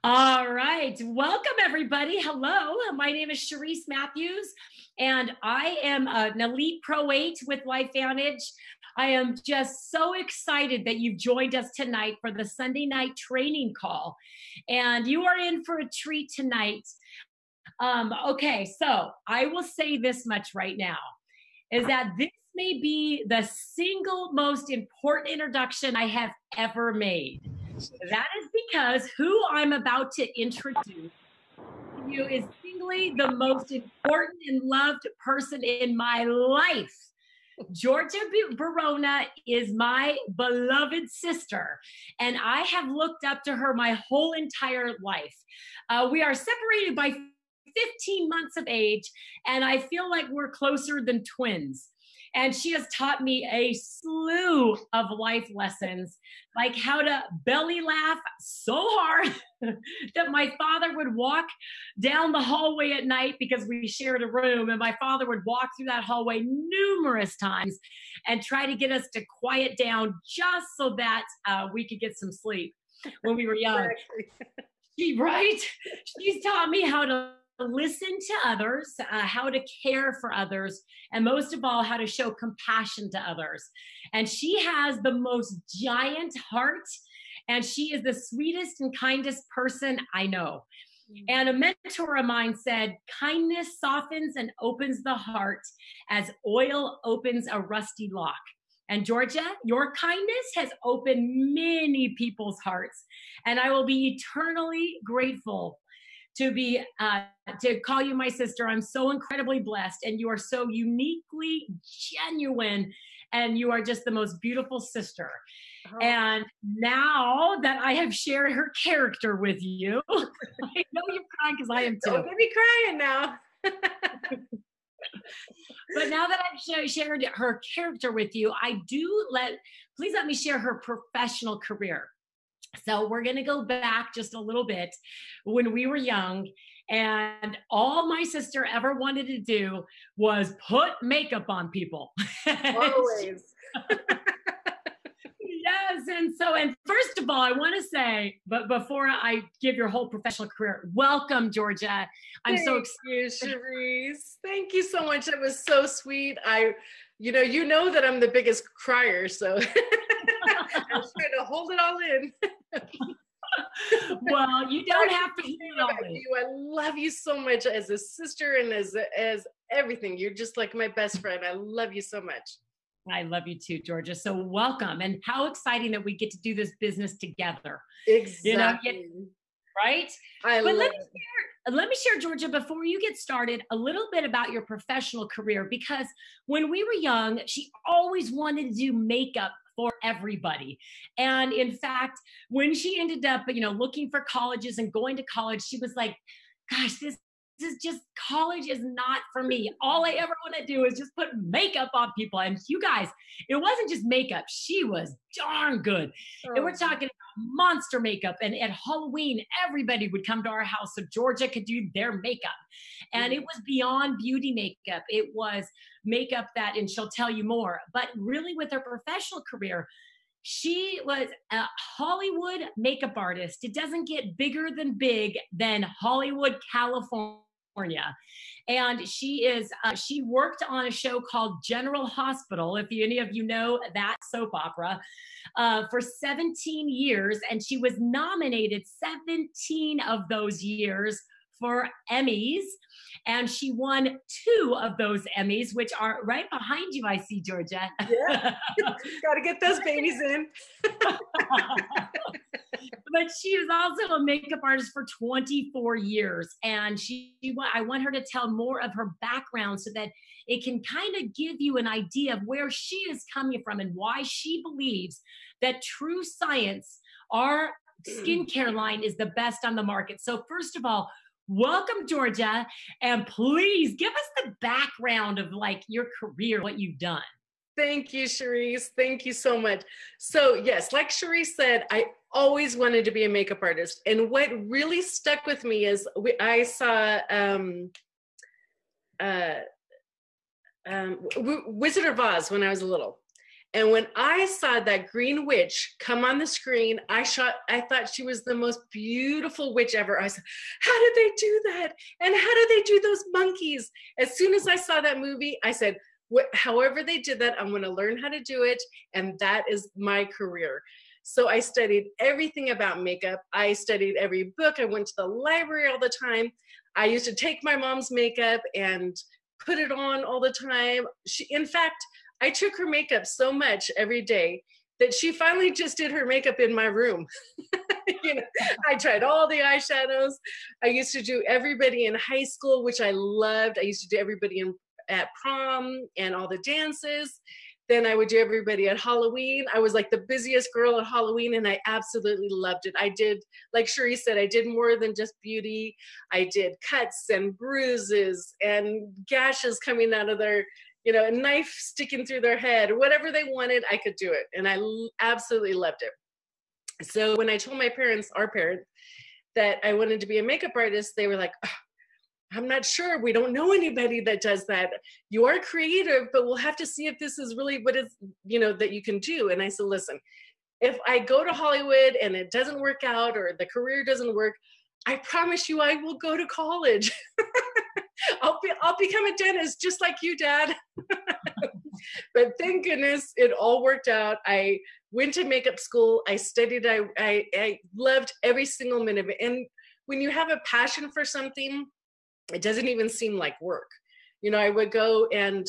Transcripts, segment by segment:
All right. Welcome, everybody. Hello. My name is Charisse Matthews, and I am an elite Pro 8 with LifeVantage. I am just so excited that you've joined us tonight for the Sunday night training call. And you are in for a treat tonight. Okay, so I will say this much right now, is that this may be the single most important introduction I have ever made. That is because who I'm about to introduce to you is singly the most important and loved person in my life. Georgia Barona is my beloved sister, and I have looked up to her my whole entire life. We are separated by 15 months of age, and I feel like we're closer than twins. And she has taught me a slew of life lessons, like how to belly laugh so hard that my father would walk down the hallway at night because we shared a room, and my father would walk through that hallway numerous times and try to get us to quiet down just so that we could get some sleep when we were young. She's taught me how to listen to others, how to care for others, and most of all, how to show compassion to others. And she has the most giant heart, and she is the sweetest and kindest person I know. And a mentor of mine said, kindness softens and opens the heart as oil opens a rusty lock. And Georgia, your kindness has opened many people's hearts, and I will be eternally grateful to call you my sister. I'm so incredibly blessed, and you are so uniquely genuine, and you are just the most beautiful sister. Oh. And now that I have shared her character with you, I know you're crying because I am too. Don't be crying now. But now that I've shared her character with you, please let me share her professional career. So we're going to go back just a little bit when we were young, and all my sister ever wanted to do was put makeup on people. Always. Yes. And first of all, I want to say, but before I give your whole professional career, welcome, Georgia. I'm so excited. Thank you, Charisse. Thank you so much. That was so sweet. You know that I'm the biggest crier, so I'm trying to hold it all in. Well, you don't have to hold it all in. I love you so much as a sister and as everything. You're just like my best friend. I love you so much. I love you too, Georgia. So welcome. And how exciting that we get to do this business together. Exactly. Right? Let me share, Georgia, before you get started, a little bit about your professional career, because when we were young, she always wanted to do makeup for everybody. And in fact, when she ended up, looking for colleges and going to college, she was like, gosh, this is just, college is not for me. All I ever want to do is just put makeup on people. And you guys, it wasn't just makeup. She was darn good. Oh. And we're talking about monster makeup. And at Halloween, everybody would come to our house so Georgia could do their makeup. And it was beyond beauty makeup. It was makeup that, and she'll tell you more, but really with her professional career, she was a Hollywood makeup artist. It doesn't get bigger than big than Hollywood, California. And she worked on a show called General Hospital, if any of you know that soap opera, for 17 years. And she was nominated 17 of those years for Emmys. And she won 2 of those Emmys, which are right behind you, I see, Georgia. Yeah, got to get those babies in. But she is also a makeup artist for 24 years. And I want her to tell more of her background so that it can kind of give you an idea of where she is coming from and why she believes that TrueScience, our skincare line, is the best on the market. So first of all, welcome, Georgia. And please give us the background of your career, what you've done. Thank you, Charisse. Thank you so much. So yes, like Charisse said, I always wanted to be a makeup artist. And what really stuck with me is I saw Wizard of Oz when I was little. And when I saw that green witch come on the screen, I thought she was the most beautiful witch ever. I said, how did they do that? And how did they do those monkeys? As soon as I saw that movie, I said, however they did that, I'm going to learn how to do it. And that is my career. So I studied everything about makeup. I studied every book. I went to the library all the time. I used to take my mom's makeup and put it on all the time. In fact, I took her makeup so much every day that she finally just did her makeup in my room. I tried all the eyeshadows. I used to do everybody in high school, which I loved. I used to do everybody at prom and all the dances. Then I would do everybody at Halloween. I was like the busiest girl at Halloween, and I absolutely loved it. I did, like Cherie said, I did more than just beauty. I did cuts and bruises and gashes coming out of their, a knife sticking through their head, whatever they wanted, I could do it. And I absolutely loved it. So when I told our parents, that I wanted to be a makeup artist, they were like, oh, I'm not sure. We don't know anybody that does that. You are creative, but we'll have to see if this is really what is, that you can do. And I said, listen, if I go to Hollywood and it doesn't work out or the career doesn't work, I promise you I will go to college. I'll become a dentist just like you, Dad. But thank goodness it all worked out. I went to makeup school. I studied. I loved every single minute of it. And when you have a passion for something, it doesn't even seem like work. I would go and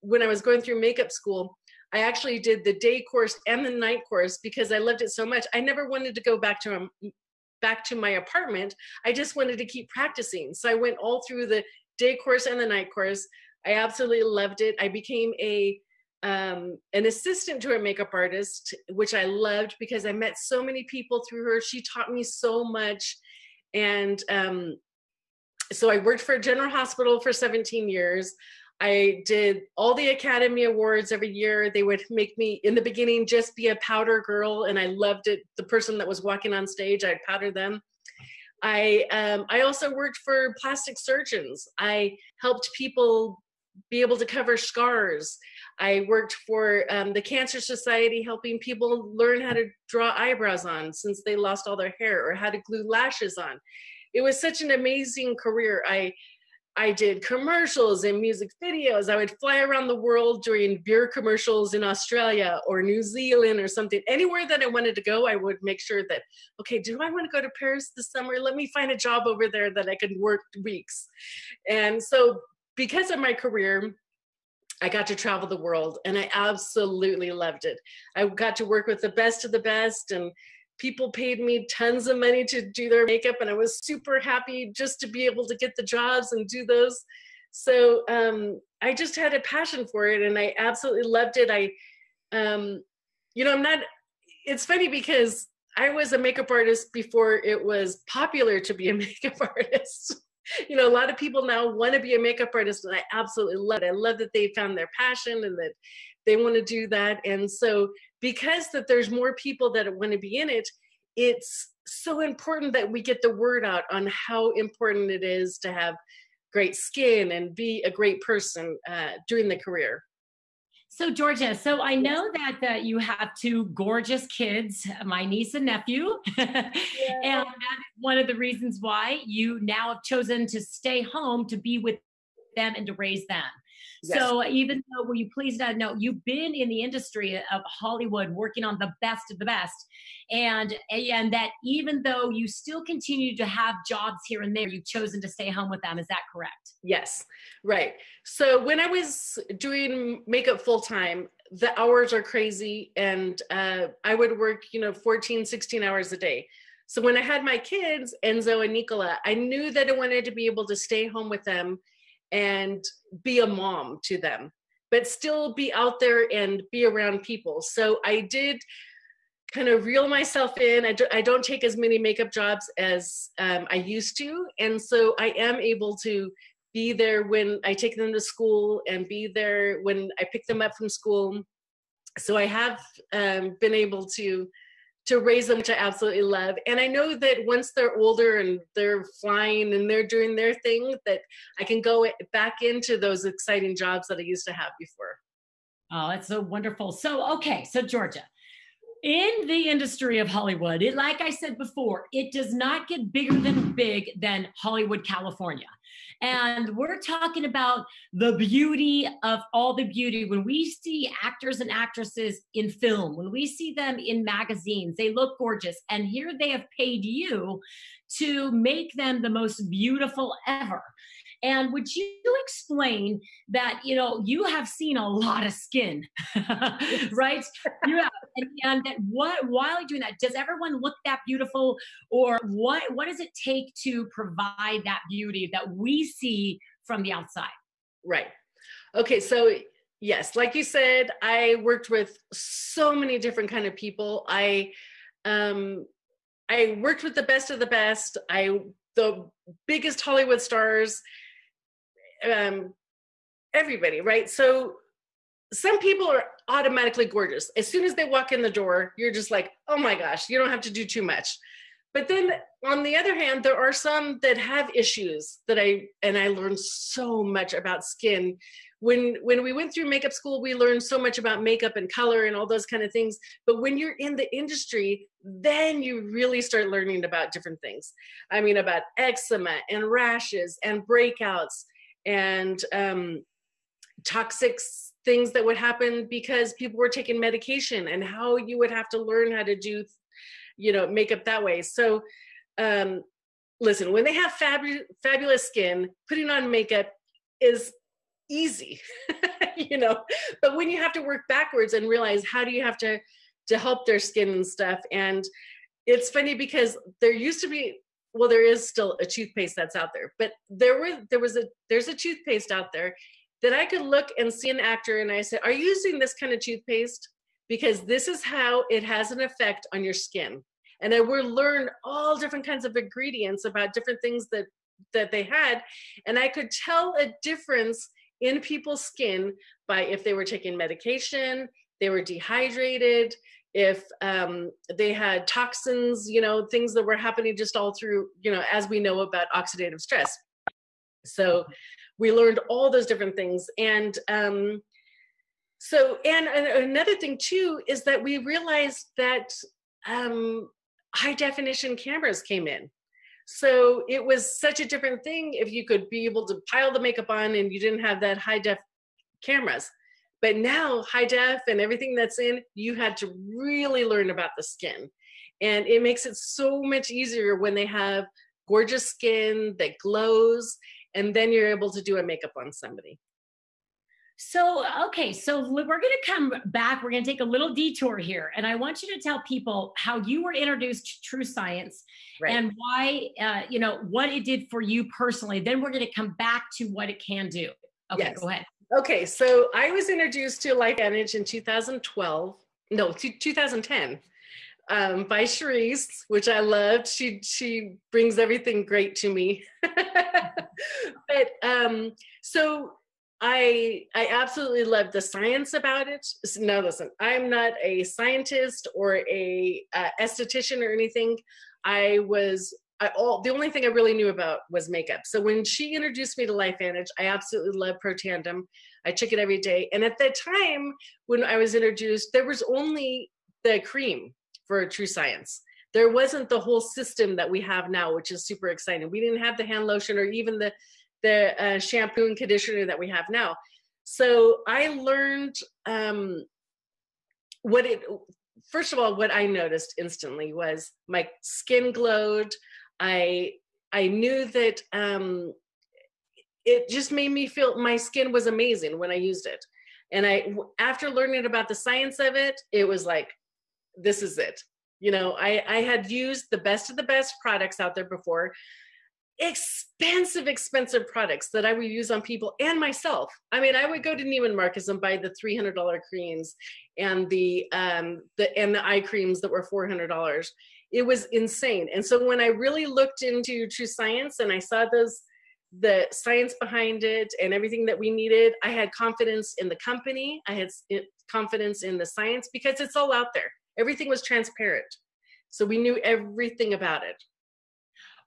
when I was going through makeup school, I actually did the day course and the night course because I loved it so much. I never wanted to go back to my apartment. I just wanted to keep practicing. So I went all through the day course and the night course. I absolutely loved it. I became an assistant to a makeup artist, which I loved because I met so many people through her. She taught me so much. And so I worked for General Hospital for 17 years. I did all the Academy Awards every year. They would make me, in the beginning, just be a powder girl, and I loved it. The person that was walking on stage, I'd powder them. I also worked for plastic surgeons. I helped people be able to cover scars. I worked for the Cancer Society, helping people learn how to draw eyebrows on since they lost all their hair, or how to glue lashes on. It was such an amazing career. I did commercials and music videos. I would fly around the world doing beer commercials in Australia or New Zealand or something. Anywhere that I wanted to go, I would make sure that, okay, do I want to go to Paris this summer? Let me find a job over there that I could work weeks. And so because of my career, I got to travel the world, and I absolutely loved it. I got to work with the best of the best, and people paid me tons of money to do their makeup, and I was super happy just to be able to get the jobs and do those. So I just had a passion for it, and I absolutely loved it. It's funny because I was a makeup artist before it was popular to be a makeup artist. A lot of people now want to be a makeup artist, and I absolutely love it. I love that they found their passion and that they want to do that. And so because that there's more people that want to be in it, it's so important that we get the word out on how important it is to have great skin and be a great person during the career. So Georgia, so I know that you have two gorgeous kids, my niece and nephew, yeah. And that is one of the reasons why you now have chosen to stay home to be with them and to raise them. Yes. So even though, will you please know, you've been in the industry of Hollywood working on the best of the best, and that even though you still continue to have jobs here and there, you've chosen to stay home with them. Is that correct? Yes, right. So when I was doing makeup full time, the hours are crazy, and I would work, 14, 16 hours a day. So when I had my kids, Enzo and Nicola, I knew that I wanted to be able to stay home with them and be a mom to them, but still be out there and be around people. So I did kind of reel myself in. I don't take as many makeup jobs as I used to. And so I am able to be there when I take them to school and be there when I pick them up from school. So I have been able to raise them, which I absolutely love. And I know that once they're older and they're flying and they're doing their thing, that I can go back into those exciting jobs that I used to have before. Oh, that's so wonderful. So, okay, so Georgia, in the industry of Hollywood, like I said before, it does not get bigger than big than Hollywood, California. And we're talking about the beauty of all the beauty. When we see actors and actresses in film, when we see them in magazines, they look gorgeous. And here they have paid you to make them the most beautiful ever. And would you explain that, you have seen a lot of skin, right? You have, and that while you're doing that, does everyone look that beautiful, or what does it take to provide that beauty that we see from the outside? Right. Okay. So yes, like you said, I worked with so many different kind of people. I worked with the best of the best. The biggest Hollywood stars, everybody, right? So some people are automatically gorgeous. As soon as they walk in the door, you're just like, oh my gosh, you don't have to do too much. But then on the other hand, there are some that have issues I learned so much about skin. When we went through makeup school, we learned so much about makeup and color and all those kind of things. But when you're in the industry, then you really start learning about different things. I mean, about eczema and rashes and breakouts and toxic things that would happen because people were taking medication, and how you would have to learn how to do makeup that way. So listen, when they have fabulous skin, putting on makeup is easy, but when you have to work backwards and realize how do you have to help their skin and stuff. And it's funny because there used to be, well, there is still a toothpaste that's out there, but there's a toothpaste out there that I could look and see an actor and I said, are you using this kind of toothpaste? Because this is how it has an effect on your skin. And I would learn all different kinds of ingredients about different things that they had. And I could tell a difference in people's skin by if they were taking medication, they were dehydrated, if they had toxins, things that were happening just all through, as we know about oxidative stress. So we learned all those different things. And and another thing too, is that we realized that high definition cameras came in. So it was such a different thing if you could be able to pile the makeup on and you didn't have that high def cameras. But now high def and everything that's in, you had to really learn about the skin. And it makes it so much easier when they have gorgeous skin that glows, and then you're able to do a makeup on somebody. So, okay, so we're going to come back. We're going to take a little detour here. And I want you to tell people how you were introduced to TrueScience, right, and why, what it did for you personally. Then we're going to come back to what it can do. Okay, yes. Go ahead. Okay, so I was introduced to LifeVantage in 2010 by Cherise, which I loved. She brings everything great to me. But so I absolutely love the science about it. Now, listen, I'm not a scientist or a esthetician or anything. The only thing I really knew about was makeup. So when she introduced me to LifeVantage, I absolutely love Pro Tandem. I took it every day. And at that time, when I was introduced, there was only the cream for TrueScience. There wasn't the whole system that we have now, which is super exciting. We didn't have the hand lotion or even the shampoo and conditioner that we have now. So I learned first of all, what I noticed instantly was my skin glowed. I knew that it just made me feel my skin was amazing when I used it. And after learning about the science of it, it was like, this is it. I had used the best of the best products out there before. Expensive products that I would use on people and myself. I mean, I would go to Neiman Marcus and buy the $300 creams and the eye creams that were $400. It was insane. And so when I really looked into TrueScience and I saw the science behind it and everything that we needed, I had confidence in the company. I had confidence in the science because it's all out there. Everything was transparent. So we knew everything about it.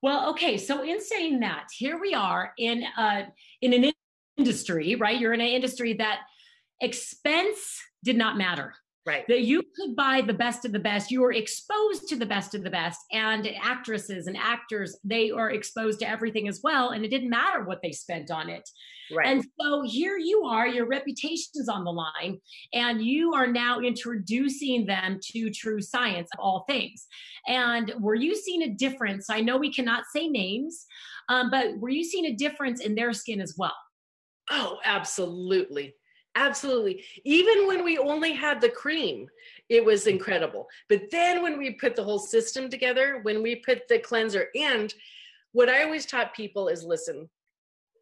Well, okay. So in saying that, here we are in an industry, right? You're in an industry that Expense did not matter. Right. That you could buy the best of the best. You were exposed to the best of the best. And actresses and actors, they are exposed to everything as well. And it didn't matter what they spent on it. Right. And so here you are, your reputation's on the line, and you are now introducing them to true science of all things. And were you seeing a difference? I know we cannot say names, but were you seeing a difference in their skin as well? Oh, absolutely. Absolutely. Even when we only had the cream, it was incredible. But then when we put the whole system together, when we put the cleanser, and what I always taught people is, listen,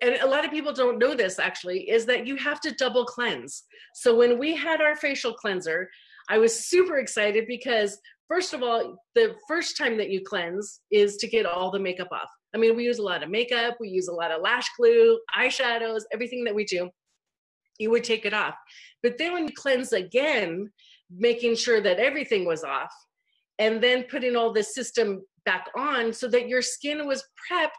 and a lot of people don't know this actually, is that you have to double cleanse. So when we had our facial cleanser, I was super excited because, first of all, the first time that you cleanse is to get all the makeup off. I mean, we use a lot of makeup, we use a lot of lash glue, eyeshadows, everything that we do, you would take it off. But then when you cleanse again, making sure that everything was off, and then putting all the system back on so that your skin was prepped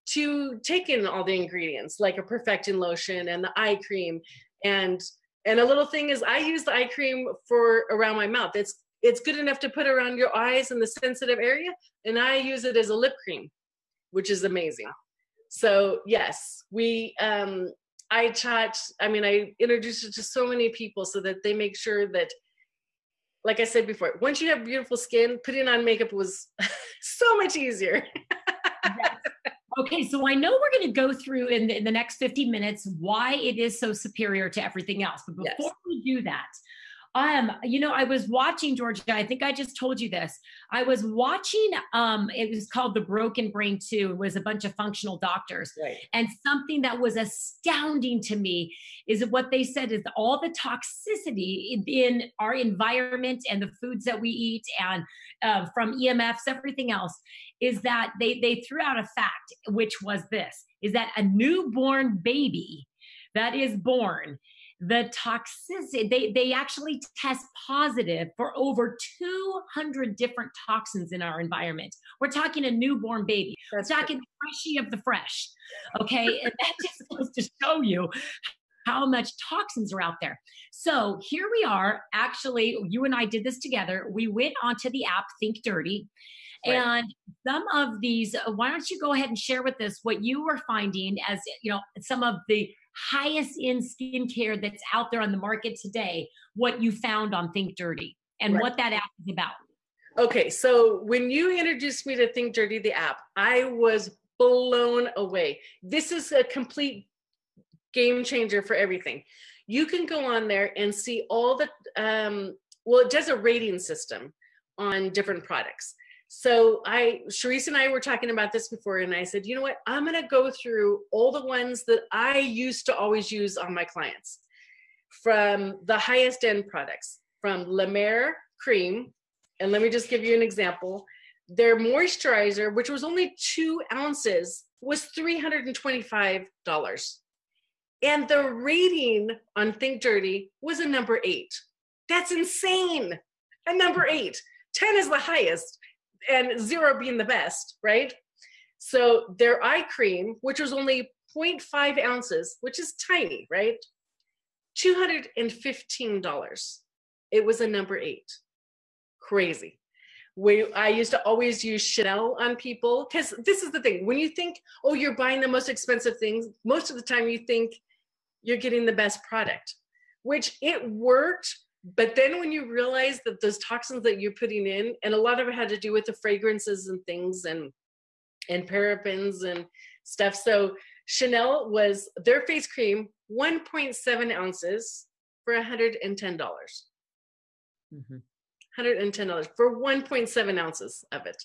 to take in all the ingredients, like a perfecting lotion and the eye cream. And a little thing is, I use the eye cream for around my mouth. It's good enough to put around your eyes in the sensitive area, and I use it as a lip cream, which is amazing. So yes, I introduced it to so many people so that they make sure that, like I said before, once you have beautiful skin, putting on makeup was so much easier. Yes. Okay, so I know we're going to go through in the next 50 minutes why it is so superior to everything else. But before we do that, I was watching, Georgia, I think I just told you this. I was watching, it was called The Broken Brain 2. It was a bunch of functional doctors. Right. And something that was astounding to me is what they said is all the toxicity in our environment and the foods that we eat and from EMFs, everything else, is that they threw out a fact, which was this, is that a newborn baby that is born, the toxicity, they actually test positive for over 200 different toxins in our environment. We're talking a newborn baby. We're talking the freshie of the fresh. Okay. And that just goes to show you how much toxins are out there. So here we are. Actually, you and I did this together. We went onto the app Think Dirty. Right. And some of these, why don't you go ahead and share with us what you were finding as, some of the highest end skincare that's out there on the market today, what you found on Think Dirty and what that app is about. Okay, so when you introduced me to Think Dirty, the app, I was blown away. This is a complete game changer for everything. You can go on there and see all the, it does a rating system on different products. So Charisse and I were talking about this before, and I said, you know what, I'm going to go through all the ones that I used to always use on my clients, from the highest end products, from La Mer cream. And let me just give you an example. Their moisturizer, which was only 2 ounces, was $325. And the rating on Think Dirty was a number 8. That's insane. A number 8. 10 is the highest, and 0 being the best, right? So their eye cream, which was only 0.5 ounces, which is tiny, right? $215. It was a number 8. Crazy. I used to always use Chanel on people, because this is the thing. When you think, oh, you're buying the most expensive things, most of the time you think you're getting the best product, which it worked. But then when you realize that those toxins that you're putting in, and a lot of it had to do with the fragrances and things and parabens and stuff. So Chanel was their face cream, 1.7 ounces for $110. Mm-hmm. $110 for 1.7 ounces of it.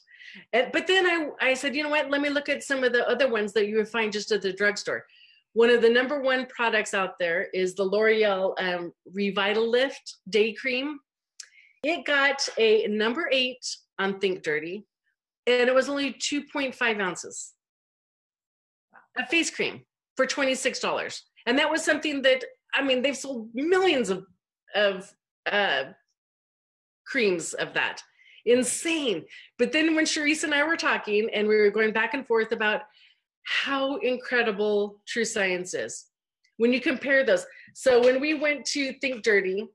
But then I said, you know what, let me look at some of the other ones that you would find just at the drugstore. One of the number 1 products out there is the L'Oreal Revitalift Day Cream. It got a number 8 on Think Dirty, and it was only 2.5 ounces. A face cream for $26. And that was something that, they've sold millions of creams of that. Insane. But then when Charisse and I were talking, and we were going back and forth about how incredible TrueScience is, when you compare those. So when we went to Think Dirty,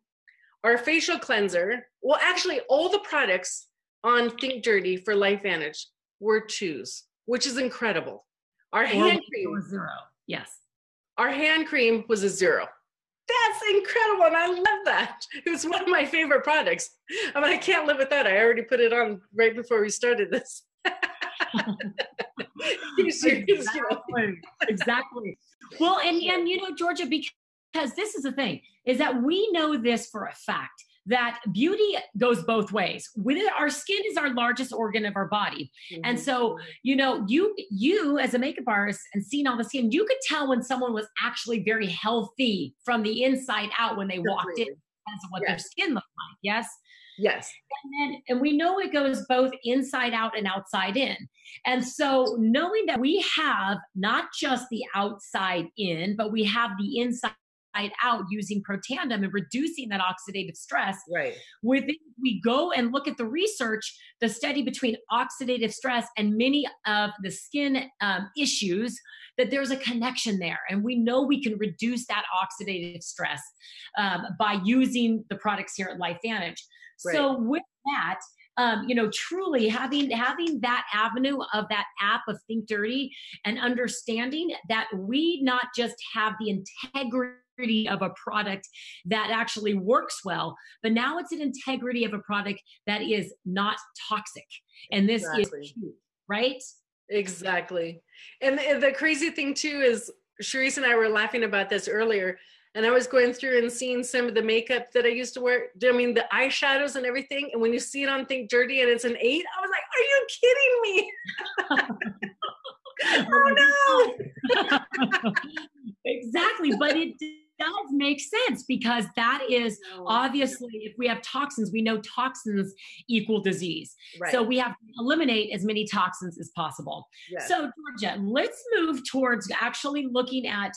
our facial cleanser, well, actually all the products on Think Dirty for LifeVantage were 2s, which is incredible. Our hand cream was 0. Yes. Our hand cream was a 0. That's incredible. And I love that. It was one of my favorite products. I mean, I can't live without it. I already put it on right before we started this. Exactly. Well, and you know, Georgia, because this is the thing, is that we know this for a fact, that beauty goes both ways. Our skin is our largest organ of our body. Mm-hmm. And so, you know, you as a makeup artist and seeing all the skin, you could tell when someone was actually very healthy from the inside out when they walked in, because of what their skin looked like. Yes. Yes. And we know it goes both inside out and outside in. And so knowing that we have not just the outside in, but we have the inside out using Protandim and reducing that oxidative stress. Right. We go and look at the research, the study between oxidative stress and many of the skin issues, that there's a connection there. And we know we can reduce that oxidative stress by using the products here at LifeVantage. Right. So with that, you know, truly having that avenue of that app of Think Dirty and understanding that we not just have the integrity of a product that actually works well, but now it's an integrity of a product that is not toxic. And this is huge, right? Exactly. And the crazy thing too is, Sharice and I were laughing about this earlier, and I was going through and seeing some of the makeup that I used to wear. I mean, the eyeshadows and everything. And when you see it on Think Dirty and it's an 8, I was like, are you kidding me? Oh no. Exactly. But it does make sense, because that is obviously, if we have toxins, we know toxins equal disease. Right. So we have to eliminate as many toxins as possible. Yes. So Georgia, let's move towards actually looking at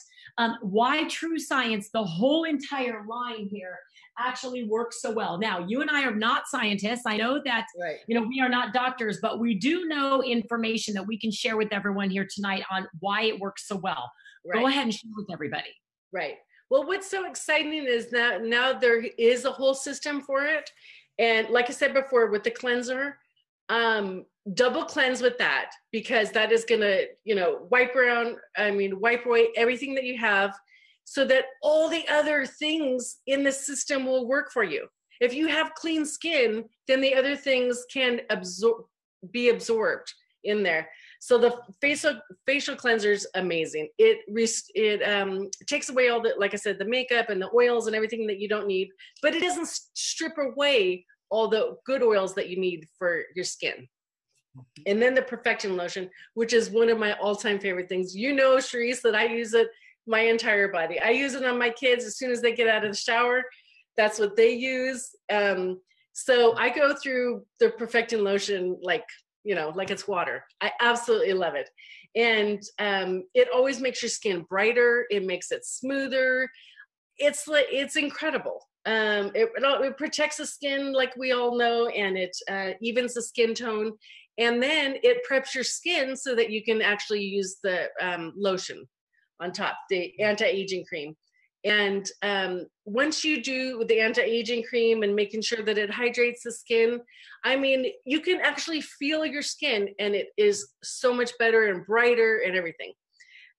why TrueScience, the whole entire line here, actually works so well. Now, you and I are not scientists. I know that, you know, we are not doctors, but we do know information that we can share with everyone here tonight on why it works so well. Right. Go ahead and share with everybody. Right. Well, what's so exciting is that now there is a whole system for it. And like I said before, with the cleanser, double cleanse with that, because that is going to, you know, wipe away everything that you have, so that all the other things in the system will work for you. If you have clean skin, then the other things can be absorbed in there. So the facial cleanser is amazing. It takes away all the, like I said, the makeup and the oils and everything that you don't need, but it doesn't strip away all the good oils that you need for your skin. And then the Perfection Lotion, which is one of my all-time favorite things. You know, Sharice, that I use it my entire body. I use it on my kids as soon as they get out of the shower. That's what they use. So I go through the Perfection Lotion like, you know, like it's water. I absolutely love it. And it always makes your skin brighter. It makes it smoother. It's incredible. It protects the skin, like we all know, and it evens the skin tone. And then it preps your skin so that you can actually use the lotion on top, the anti-aging cream. And once you do the anti-aging cream and making sure that it hydrates the skin, I mean, you can actually feel your skin, and it is so much better and brighter and everything.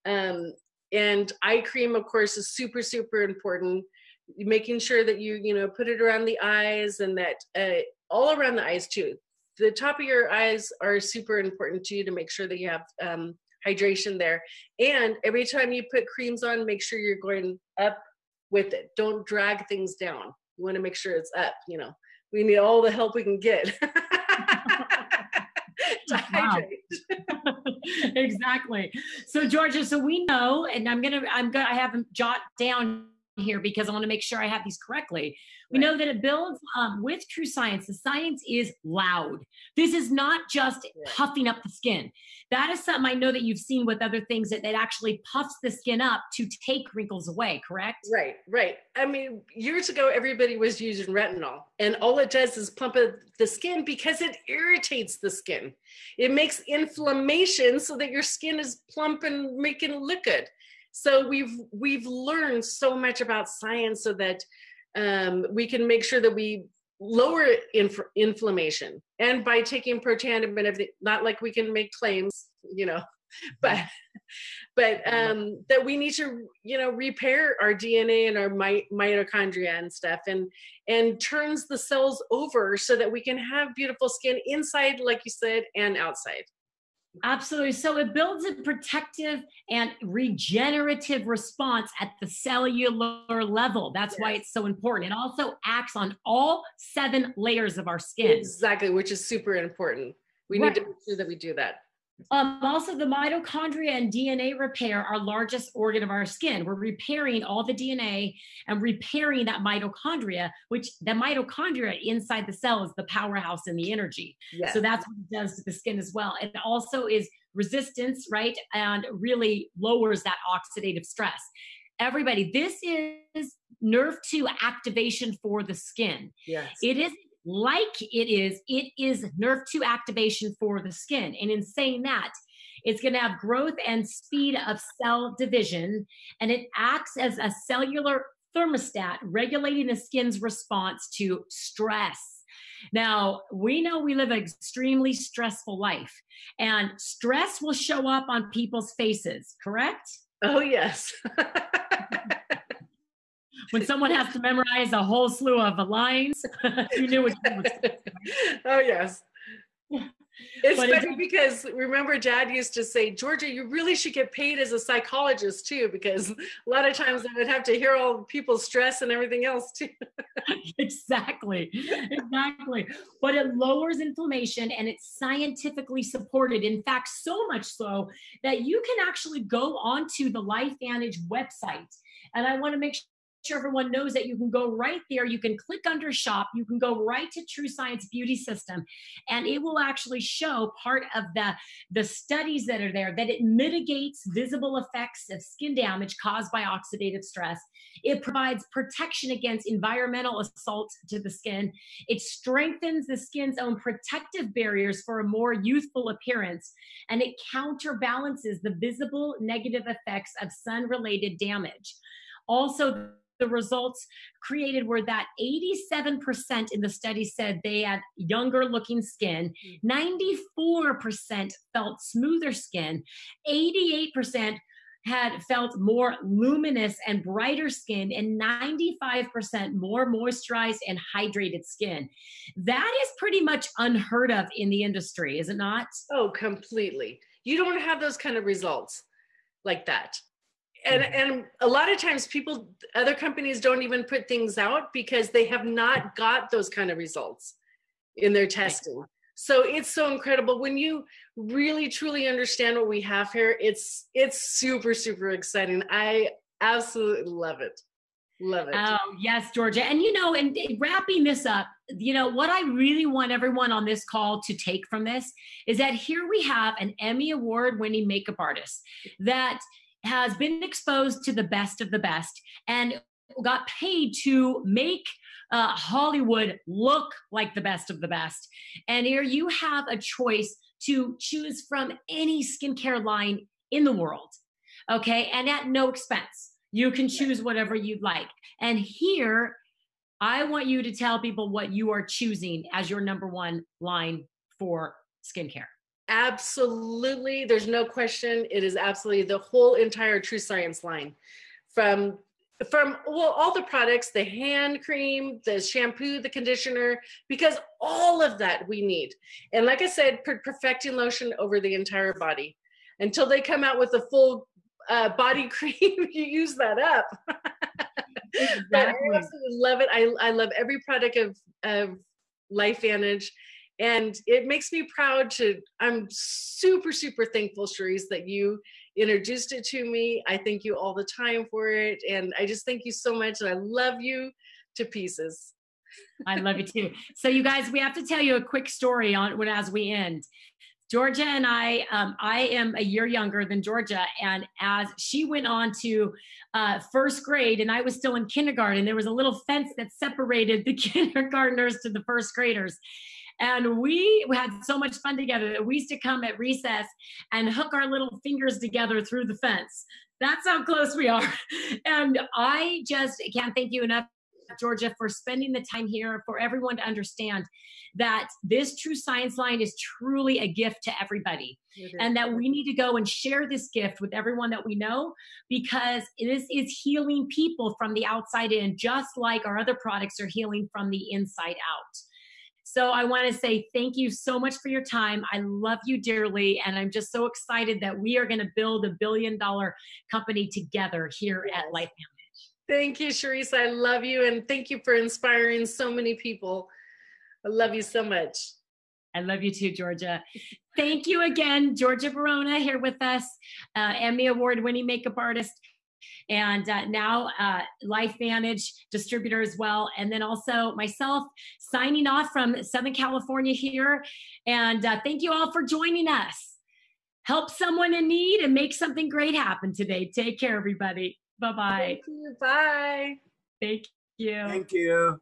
And eye cream, of course, is super, super important. Making sure that you know, put it around the eyes, and that all around the eyes too. The top of your eyes are super important to you, to make sure that you have hydration there. And every time you put creams on, make sure you're going up with it. Don't drag things down. You want to make sure it's up. You know, we need all the help we can get to hydrate. Exactly. So Georgia, so we know, and I have them jot down here because I want to make sure I have these correctly. We know that it builds with TrueScience. The science is loud. This is not just puffing up the skin. That is something I know that you've seen with other things, that actually puffs the skin up to take wrinkles away, correct? Right. I mean, years ago, everybody was using retinol, and all it does is plump the skin because it irritates the skin. It makes inflammation so that your skin is plump and making it look good. So we've learned so much about science so that we can make sure that we lower inflammation. And by taking Protandim and everything, not like we can make claims, but that we need to, repair our DNA and our mitochondria and stuff, and turns the cells over so that we can have beautiful skin inside, like you said, and outside. Absolutely. So it builds a protective and regenerative response at the cellular level. That's why it's so important. It also acts on all 7 layers of our skin. Exactly, which is super important. We need to make sure that we do that. Also, the mitochondria and DNA repair our largest organ of our skin. We're repairing all the DNA and repairing that mitochondria, which the mitochondria inside the cell is the powerhouse and the energy. Yes. So that's what it does to the skin as well. It also is resistance, right? And really lowers that oxidative stress. Everybody, this is nerve 2 activation for the skin. Yes. It is nerve 2 activation for the skin. And in saying that, it's going to have growth and speed of cell division, and it acts as a cellular thermostat regulating the skin's response to stress. Now, we know we live an extremely stressful life, and stress will show up on people's faces, correct? Oh, yes. When someone has to memorize a whole slew of lines, you knew what you were saying. Oh, yes. It's funny because remember Dad used to say, Georgia, you really should get paid as a psychologist too, because a lot of times I would have to hear all people's stress and everything else too. Exactly. But it lowers inflammation, and it's scientifically supported. In fact, so much so that you can actually go onto the LifeVantage website. And I want to make sure everyone knows that you can go right there. You can click under shop. You can go right to TrueScience Beauty System, and it will actually show part of the studies that are there, that it mitigates visible effects of skin damage caused by oxidative stress. It provides protection against environmental assault to the skin. It strengthens the skin's own protective barriers for a more youthful appearance, and it counterbalances the visible negative effects of sun-related damage. Also, the results created were that 87% in the study said they had younger looking skin, 94% felt smoother skin, 88% had felt more luminous and brighter skin, and 95% more moisturized and hydrated skin. That is pretty much unheard of in the industry, is it not? Oh, completely. You don't have those kind of results like that. And a lot of times other companies don't even put things out because they have not got those kind of results in their testing. So it's so incredible when you really truly understand what we have here. It's super, super exciting. I absolutely love it. Love it. Oh, yes, Georgia. And, and wrapping this up, what I really want everyone on this call to take from this is that here we have an Emmy Award-winning makeup artist that has been exposed to the best of the best and got paid to make Hollywood look like the best of the best. And here you have a choice to choose from any skincare line in the world, okay? And at no expense. You can choose whatever you'd like. And here, I want you to tell people what you are choosing as your number 1 line for skincare. Absolutely. There's no question. It is absolutely the whole entire TrueScience line from all the products, the hand cream, the shampoo, the conditioner, because all of that we need. And like I said, perfecting lotion over the entire body until they come out with a full body cream. You use that up. Exactly. But I absolutely love it. I love every product of LifeVantage. And it makes me proud I'm super, super thankful, Charisse, that you introduced it to me. I thank you all the time for it. And I just thank you so much. And I love you to pieces. I love you too. So you guys, we have to tell you a quick story as we end. Georgia and I am a year younger than Georgia. And as she went on to first grade and I was still in kindergarten, there was a little fence that separated the kindergartners to the first graders. And we had so much fun together that we used to come at recess and hook our little fingers together through the fence. That's how close we are. And I just can't thank you enough, Georgia, for spending the time here, for everyone to understand that this True Science line is truly a gift to everybody. And that we need to go and share this gift with everyone that we know, because this is healing people from the outside in, just like our other products are healing from the inside out. So I want to say thank you so much for your time. I love you dearly. And I'm just so excited that we are going to build $1 billion company together here at Life Manage. Thank you, Charisse. I love you. And thank you for inspiring so many people. I love you so much. I love you too, Georgia. Thank you again, Georgia Barona, here with us, Emmy Award-winning makeup artist, and now Life Manage distributor as well. And then also myself signing off from Southern California here. And thank you all for joining us. Help someone in need and make something great happen today. Take care, everybody. Bye-bye. Thank you. Bye. Thank you. Thank you.